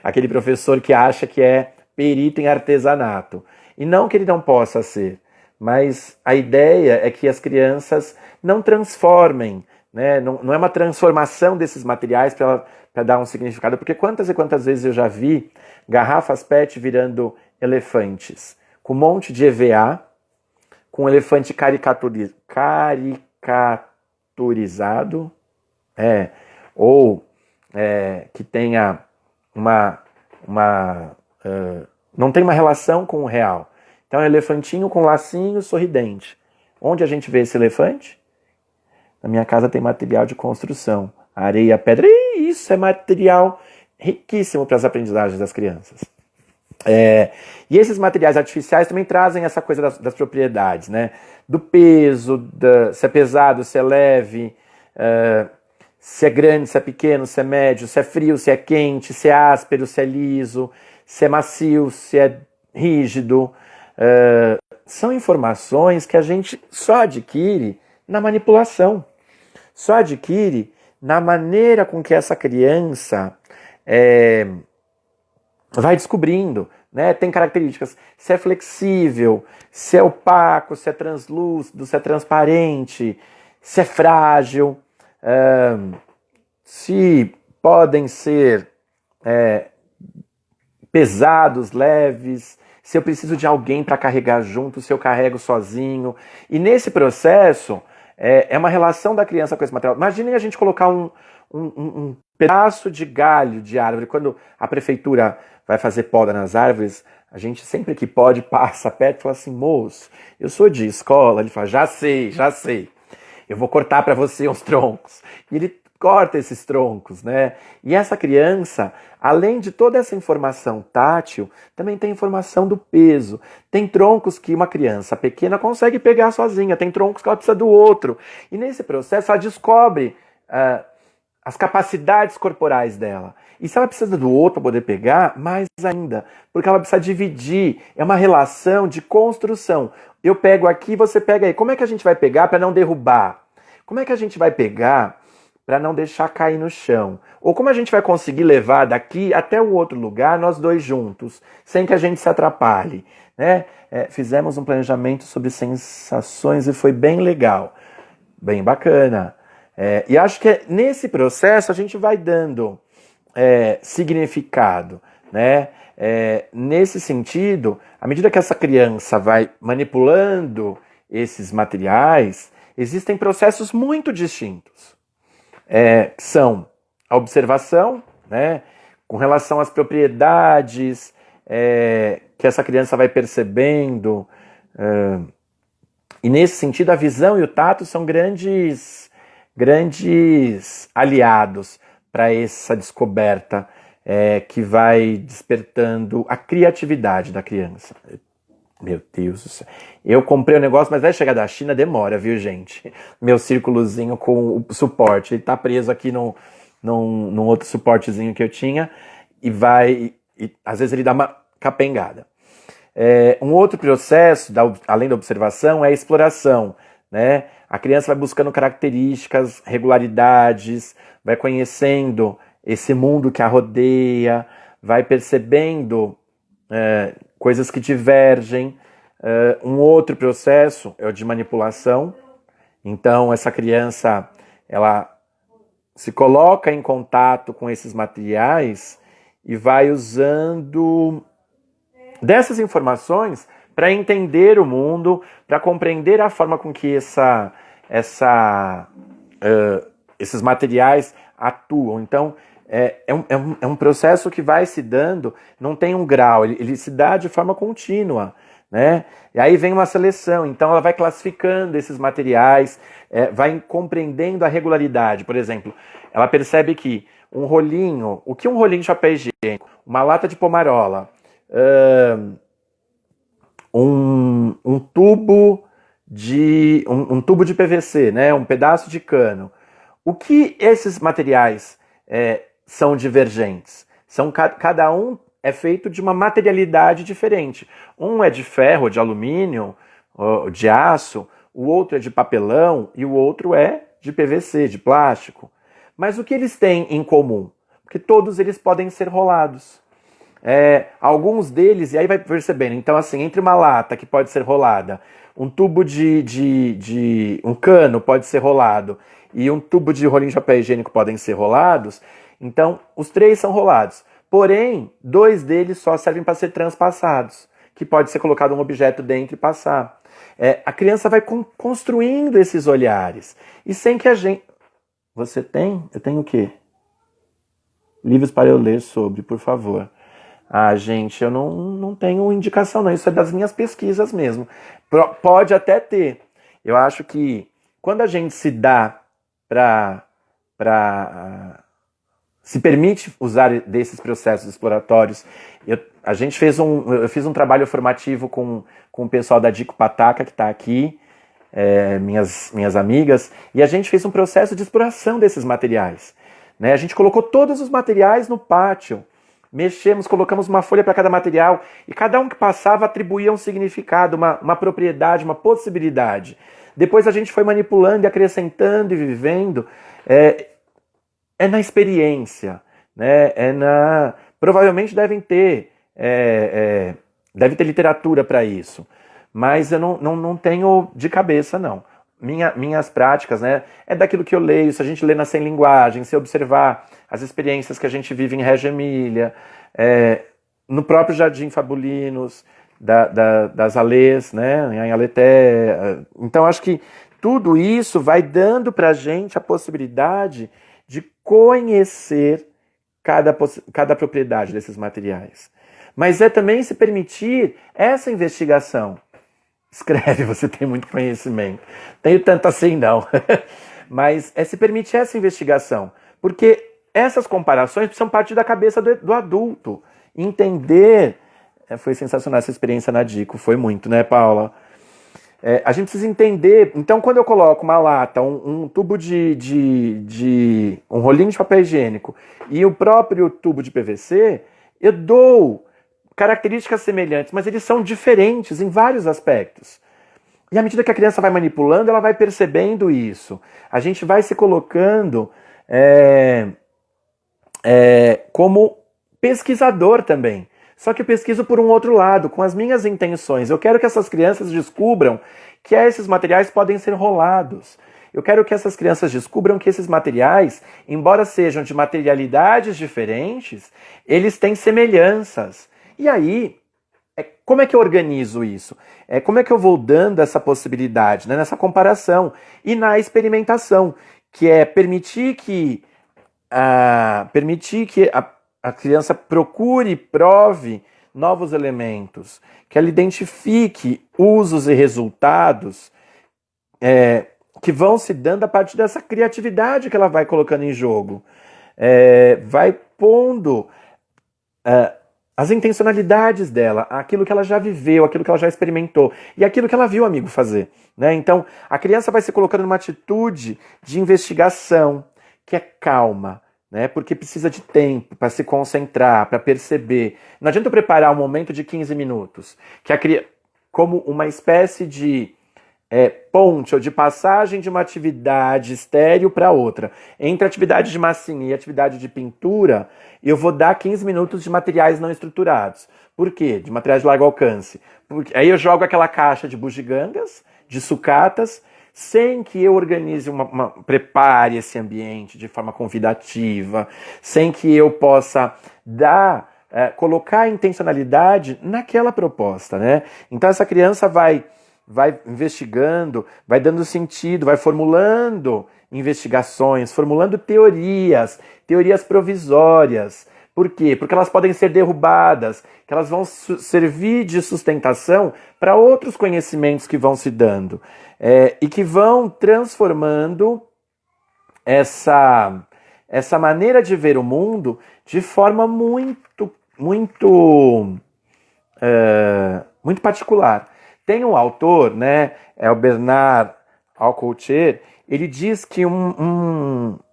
Aquele professor que acha que é perito em artesanato. E não que ele não possa ser, mas a ideia é que as crianças não transformem, né? Não é uma transformação desses materiais para dar um significado, porque quantas e quantas vezes eu já vi garrafas PET virando elefantes, com um monte de EVA, com um elefante caricaturizado, ou que tenha não tem uma relação com o real. Então é um elefantinho com lacinho sorridente. Onde a gente vê esse elefante? Na minha casa tem material de construção. Areia, pedra. Isso é material riquíssimo para as aprendizagens das crianças. E esses materiais artificiais também trazem essa coisa das propriedades, né? Do peso, se é pesado, se é leve, se é grande, se é pequeno, se é médio, se é frio, se é quente, se é áspero, se é liso, se é macio, se é rígido. São informações que a gente só adquire na manipulação, só adquire na maneira com que essa criança vai descobrindo, né? Tem características, se é flexível, se é opaco, se é translúcido, se é transparente, se é frágil, se podem ser pesados, leves, se eu preciso de alguém para carregar junto, se eu carrego sozinho. E nesse processo, é uma relação da criança com esse material. Imaginem a gente colocar um pedaço de galho de árvore. Quando a prefeitura vai fazer poda nas árvores, a gente sempre que pode passa perto e fala assim: moço, eu sou de escola. Ele fala: já sei, eu vou cortar para você uns troncos. E ele corta esses troncos, né? E essa criança, além de toda essa informação tátil, também tem informação do peso. Tem troncos que uma criança pequena consegue pegar sozinha, tem troncos que ela precisa do outro. E nesse processo ela descobre as capacidades corporais dela. E se ela precisa do outro para poder pegar, mais ainda, porque ela precisa dividir. É uma relação de construção. Eu pego aqui, você pega aí. Como é que a gente vai pegar para não derrubar? Como é que a gente vai pegar para não deixar cair no chão? Ou como a gente vai conseguir levar daqui até o outro lugar, nós dois juntos, sem que a gente se atrapalhe, né? Fizemos um planejamento sobre sensações e foi bem legal, bem bacana. E acho que nesse processo a gente vai dando significado, né? Nesse sentido, à medida que essa criança vai manipulando esses materiais, existem processos muito distintos. São a observação, né, com relação às propriedades que essa criança vai percebendo. E nesse sentido, a visão e o tato são grandes aliados para essa descoberta que vai despertando a criatividade da criança. Meu Deus do céu. Eu comprei o negócio, mas vai chegar da China, demora, viu, gente? Meu círculozinho com o suporte. Ele tá preso aqui num outro suportezinho que eu tinha e às vezes ele dá uma capengada. Um outro processo, além da observação, é a exploração, né? A criança vai buscando características, regularidades, vai conhecendo esse mundo que a rodeia, vai percebendo coisas que divergem. Um outro processo é o de manipulação. Então, essa criança, ela se coloca em contato com esses materiais e vai usando dessas informações para entender o mundo, para compreender a forma com que esses materiais atuam. Então, é um processo que vai se dando, não tem um grau, ele se dá de forma contínua, né? E aí vem uma seleção, então ela vai classificando esses materiais, vai compreendendo a regularidade. Por exemplo, ela percebe que um rolinho, o que um rolinho de papel higiênico, uma lata de pomarola, um tubo de PVC, né? Um pedaço de cano. O que esses materiais são divergentes? Cada um é feito de uma materialidade diferente. Um é de ferro, de alumínio, de aço, o outro é de papelão e o outro é de PVC, de plástico. Mas o que eles têm em comum? Porque todos eles podem ser rolados. Alguns deles, e aí vai percebendo, então assim, entre uma lata que pode ser rolada, um tubo um cano pode ser rolado e um tubo de rolinho de papel higiênico podem ser rolados, então os três são rolados. Porém, 2 deles só servem para ser transpassados, que pode ser colocado um objeto dentro e passar. A criança vai construindo esses olhares. E sem que a gente... Você tem? Eu tenho o quê? Livros para eu ler sobre, por favor. Gente, eu não tenho indicação não, isso é das minhas pesquisas mesmo. Pode até ter. Eu acho que quando a gente se dá se permite usar desses processos exploratórios, eu fiz um trabalho formativo com o pessoal da Dico Pataca, que está aqui, minhas amigas, e a gente fez um processo de exploração desses materiais, né? A gente colocou todos os materiais no pátio, colocamos uma folha para cada material, e cada um que passava atribuía um significado, uma propriedade, uma possibilidade. Depois a gente foi manipulando e acrescentando e vivendo, na experiência, né? Provavelmente deve ter literatura para isso, mas eu não tenho de cabeça, não. Minhas práticas, né, é daquilo que eu leio. Se a gente lê na Sem Linguagem, se observar as experiências que a gente vive em Reggio Emília, no próprio Jardim Fabulinos, das Alês, né, em Aleté. Então, acho que tudo isso vai dando para a gente a possibilidade de conhecer cada propriedade desses materiais. Mas é também se permitir essa investigação. Escreve, você tem muito conhecimento. Tenho tanto assim, não. Mas é se permitir essa investigação. Porque essas comparações precisam partir da cabeça do adulto. Entender. Foi sensacional essa experiência na Dico. Foi muito, né, Paula? A gente precisa entender. Então, quando eu coloco uma lata, um tubo um rolinho de papel higiênico e o próprio tubo de PVC, eu dou características semelhantes, mas eles são diferentes em vários aspectos. E à medida que a criança vai manipulando, ela vai percebendo isso. A gente vai se colocando como pesquisador também. Só que eu pesquiso por um outro lado, com as minhas intenções. Eu quero que essas crianças descubram que esses materiais podem ser rolados. Eu quero que essas crianças descubram que esses materiais, embora sejam de materialidades diferentes, eles têm semelhanças. E aí, como é que eu organizo isso? Como é que eu vou dando essa possibilidade, né, nessa comparação e na experimentação, que é permitir que a criança procure e prove novos elementos, que ela identifique usos e resultados que vão se dando a partir dessa criatividade que ela vai colocando em jogo. Vai pondo as intencionalidades dela, aquilo que ela já viveu, aquilo que ela já experimentou e aquilo que ela viu o amigo fazer, né? Então, a criança vai se colocando numa atitude de investigação que é calma, né? Porque precisa de tempo para se concentrar, para perceber. Não adianta eu preparar um momento de 15 minutos, como uma espécie de ponte ou de passagem de uma atividade estéril para outra. Entre atividade de massinha e atividade de pintura, eu vou dar 15 minutos de materiais não estruturados. Por quê? De materiais de largo alcance. Porque aí eu jogo aquela caixa de bugigangas, de sucatas, sem que eu organize prepare esse ambiente de forma convidativa, sem que eu possa colocar a intencionalidade naquela proposta, né? Então essa criança vai investigando, vai dando sentido, vai formulando investigações, formulando teorias provisórias. Por quê? Porque elas podem ser derrubadas, que elas vão servir de sustentação para outros conhecimentos que vão se dando e que vão transformando essa maneira de ver o mundo de forma muito, muito, muito particular. Tem um autor, né, é o Bernard Alcoutier, ele diz que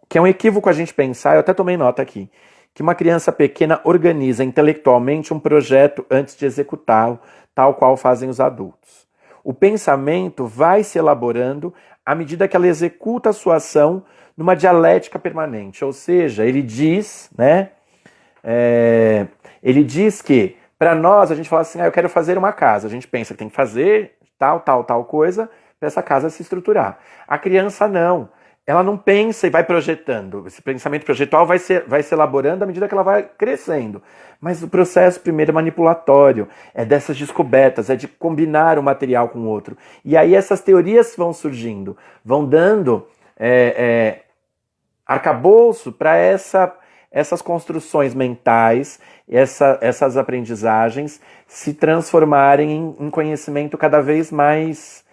que é um equívoco a gente pensar, eu até tomei nota aqui, que uma criança pequena organiza intelectualmente um projeto antes de executá-lo, tal qual fazem os adultos. O pensamento vai se elaborando à medida que ela executa a sua ação numa dialética permanente, ou seja, ele diz, né, ele diz que para nós, a gente fala assim, eu quero fazer uma casa. A gente pensa que tem que fazer tal coisa para essa casa se estruturar. A criança não. Ela não pensa e vai projetando. Esse pensamento projetual vai se elaborando à medida que ela vai crescendo. Mas o processo primeiro é manipulatório, é dessas descobertas, é de combinar um material com o outro. E aí essas teorias vão surgindo, vão dando arcabouço para essas construções mentais, essas aprendizagens se transformarem em conhecimento cada vez mais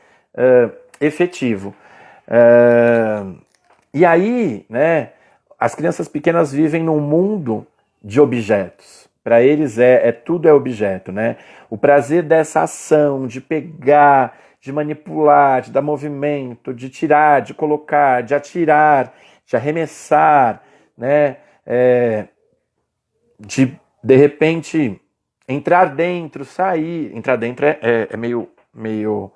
efetivo. E aí, né, as crianças pequenas vivem num mundo de objetos. Para eles tudo é objeto, né? O prazer dessa ação, de pegar, de manipular, de dar movimento, de tirar, de colocar, de atirar, de arremessar, né? De repente entrar dentro, sair. Entrar dentro é meio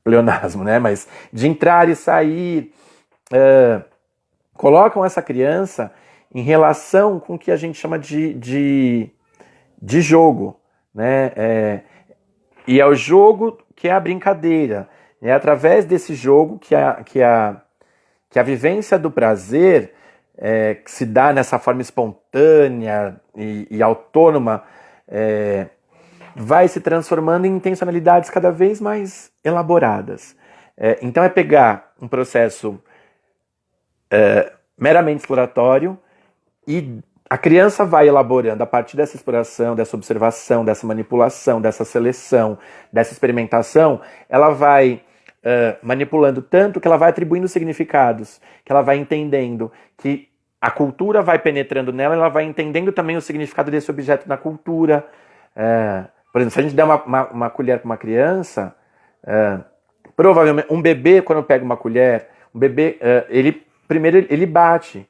pleonasmo, né? Mas de entrar e sair, colocam essa criança em relação com o que a gente chama de jogo, né? E é o jogo que é a brincadeira. É através desse jogo que a vivência do prazer, que se dá nessa forma espontânea e autônoma, vai se transformando em intencionalidades cada vez mais elaboradas. Então é pegar um processo meramente exploratório e a criança vai elaborando a partir dessa exploração, dessa observação, dessa manipulação, dessa seleção, dessa experimentação, ela vai manipulando tanto que ela vai atribuindo significados, que ela vai entendendo que a cultura vai penetrando nela, ela vai entendendo também o significado desse objeto na cultura. Por exemplo, se a gente der uma colher para uma criança, provavelmente um bebê, quando pega uma colher, um bebê, primeiro ele bate.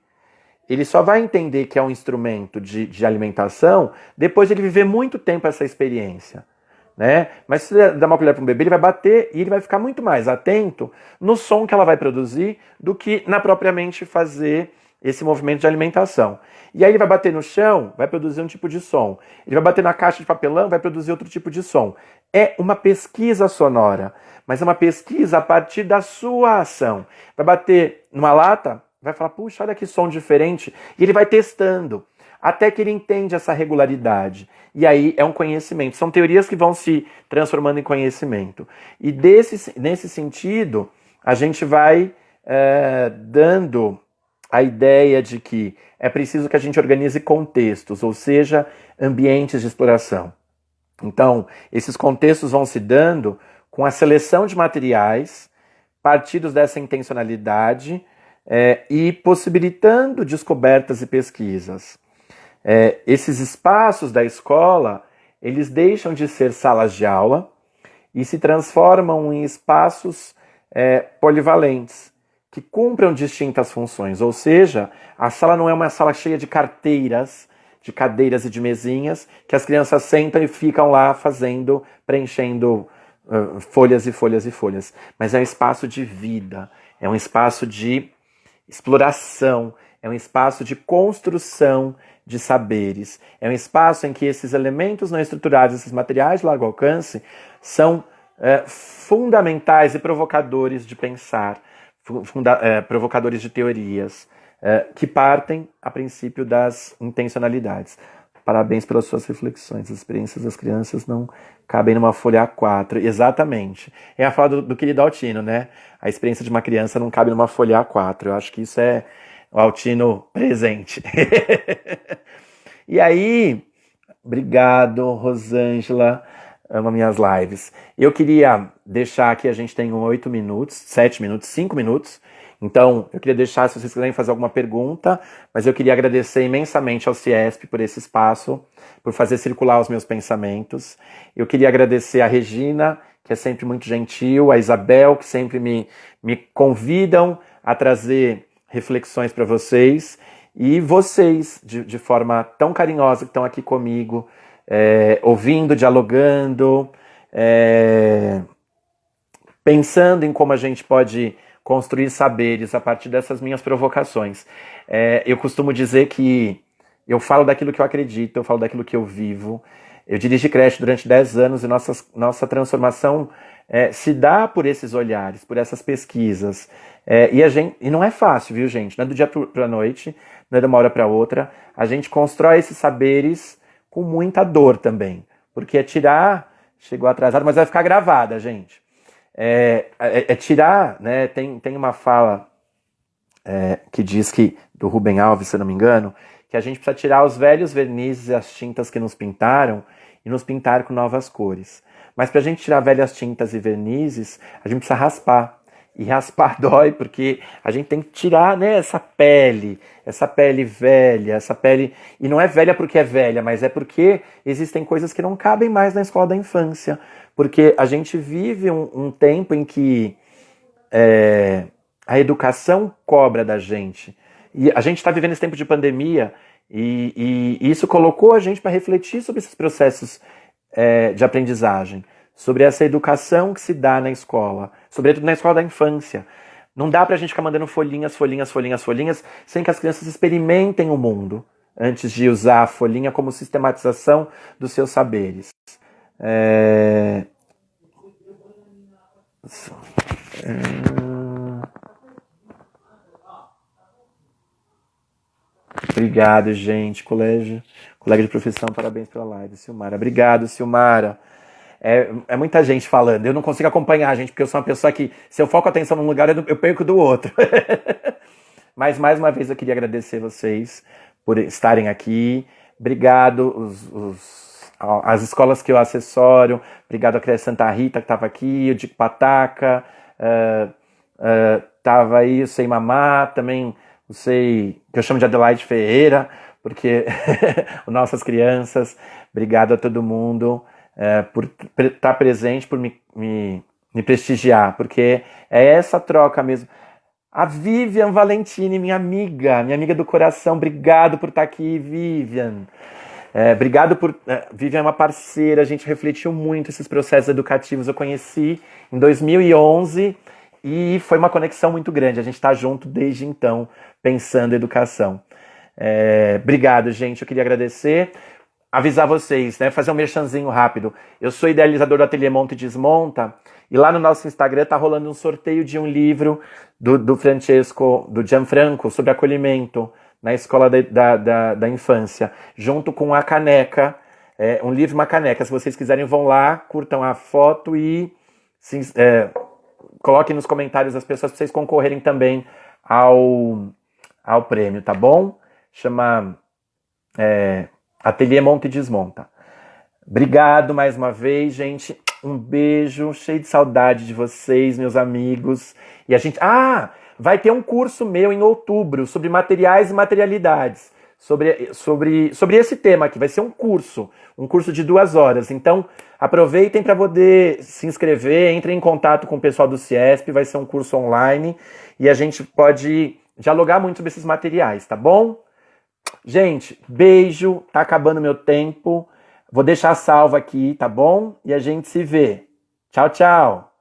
Ele só vai entender que é um instrumento de alimentação depois de ele viver muito tempo essa experiência, né? Mas se você dar uma colher para um bebê, ele vai bater e ele vai ficar muito mais atento no som que ela vai produzir do que na propriamente fazer esse movimento de alimentação. E aí ele vai bater no chão, vai produzir um tipo de som. Ele vai bater na caixa de papelão, vai produzir outro tipo de som. É uma pesquisa sonora, mas é uma pesquisa a partir da sua ação. Vai bater numa lata, vai falar, puxa, olha que som diferente. E ele vai testando, até que ele entende essa regularidade. E aí é um conhecimento. São teorias que vão se transformando em conhecimento. E nesse sentido, a gente vai dando a ideia de que é preciso que a gente organize contextos, ou seja, ambientes de exploração. Então, esses contextos vão se dando com a seleção de materiais, partidos dessa intencionalidade, e possibilitando descobertas e pesquisas. Esses espaços da escola, eles deixam de ser salas de aula e se transformam em espaços polivalentes, que cumpram distintas funções. Ou seja, a sala não é uma sala cheia de carteiras, de cadeiras e de mesinhas, que as crianças sentam e ficam lá preenchendo folhas e folhas e folhas. Mas é um espaço de vida, é um espaço de exploração, é um espaço de construção de saberes, é um espaço em que esses elementos não estruturados, esses materiais de largo alcance, são fundamentais e provocadores de pensar, provocadores de teorias, que partem a princípio das intencionalidades. Parabéns pelas suas reflexões. As experiências das crianças não cabem numa folha A4. Exatamente. É a fala do querido Altino, né? A experiência de uma criança não cabe numa folha A4. Eu acho que isso é o Altino presente. E aí, obrigado, Rosângela. Amo minhas lives. Eu queria deixar aqui, a gente tem 8 minutos, 7 minutos, 5 minutos. Então, eu queria deixar, se vocês quiserem fazer alguma pergunta, mas eu queria agradecer imensamente ao Ciesp por esse espaço, por fazer circular os meus pensamentos. Eu queria agradecer a Regina, que é sempre muito gentil, a Isabel, que sempre me convidam a trazer reflexões para vocês, e vocês, de forma tão carinhosa, que estão aqui comigo, ouvindo, dialogando, pensando em como a gente pode construir saberes a partir dessas minhas provocações. Eu costumo dizer que eu falo daquilo que eu acredito, eu falo daquilo que eu vivo. Eu dirigi creche durante 10 anos e nossa transformação se dá por esses olhares, por essas pesquisas. E não é fácil, viu, gente? Não é do dia para a noite, não é de uma hora para outra. A gente constrói esses saberes com muita dor também. Porque chegou atrasado, mas vai ficar gravada, gente. Tirar, né? Tem uma fala que diz que, do Rubem Alves, se eu não me engano, que a gente precisa tirar os velhos vernizes e as tintas que nos pintaram e nos pintar com novas cores. Mas para a gente tirar velhas tintas e vernizes, a gente precisa raspar. E raspar dói, porque a gente tem que tirar, né, essa pele velha, essa pele... E não é velha porque é velha, mas é porque existem coisas que não cabem mais na escola da infância. Porque a gente vive um tempo em que a educação cobra da gente. E a gente está vivendo esse tempo de pandemia e isso colocou a gente para refletir sobre esses processos de aprendizagem, sobre essa educação que se dá na escola, sobretudo na escola da infância. Não dá pra gente ficar mandando folhinhas, folhinhas, folhinhas, folhinhas, sem que as crianças experimentem o mundo, antes de usar a folhinha como sistematização dos seus saberes. É... Obrigado, gente. Colega de profissão, parabéns pela live, Silmara. Obrigado, Silmara. É muita gente falando. Eu não consigo acompanhar, gente, porque eu sou uma pessoa que, se eu foco a atenção num lugar, eu perco do outro. Mas, mais uma vez, eu queria agradecer vocês por estarem aqui. Obrigado, as escolas que eu assessoro. Obrigado a Criança Santa Rita, que estava aqui, o Dico Pataca, estava aí o Sei Mamá, também o Sei, que eu chamo de Adelaide Ferreira, porque nossas crianças. Obrigado a todo mundo por estar presente, por me prestigiar, porque é essa troca mesmo. A Vivian Valentini, minha amiga do coração, obrigado por estar aqui, Vivian. Obrigado por... Vivian é uma parceira, a gente refletiu muito esses processos educativos. Eu conheci em 2011 e foi uma conexão muito grande. A gente está junto desde então, pensando em educação. Obrigado, gente. Eu queria agradecer. Avisar vocês, né? Fazer um merchanzinho rápido. Eu sou idealizador do Ateliê Monta e Desmonta, e lá no nosso Instagram tá rolando um sorteio de um livro do Gianfranco, sobre acolhimento na escola da infância, junto com a caneca, um livro e uma caneca. Se vocês quiserem, vão lá, curtam a foto e coloquem nos comentários as pessoas para vocês concorrerem também ao prêmio, tá bom? Chama Ateliê Monta e Desmonta. Obrigado mais uma vez, gente. Um beijo, cheio de saudade de vocês, meus amigos. E a gente... vai ter um curso meu em outubro sobre materiais e materialidades. Sobre esse tema aqui. Vai ser um curso de 2 horas. Então, aproveitem para poder se inscrever, entrem em contato com o pessoal do CIESP, vai ser um curso online e a gente pode dialogar muito sobre esses materiais, tá bom? Gente, beijo, tá acabando meu tempo. Vou deixar salvo aqui, tá bom? E a gente se vê. Tchau, tchau.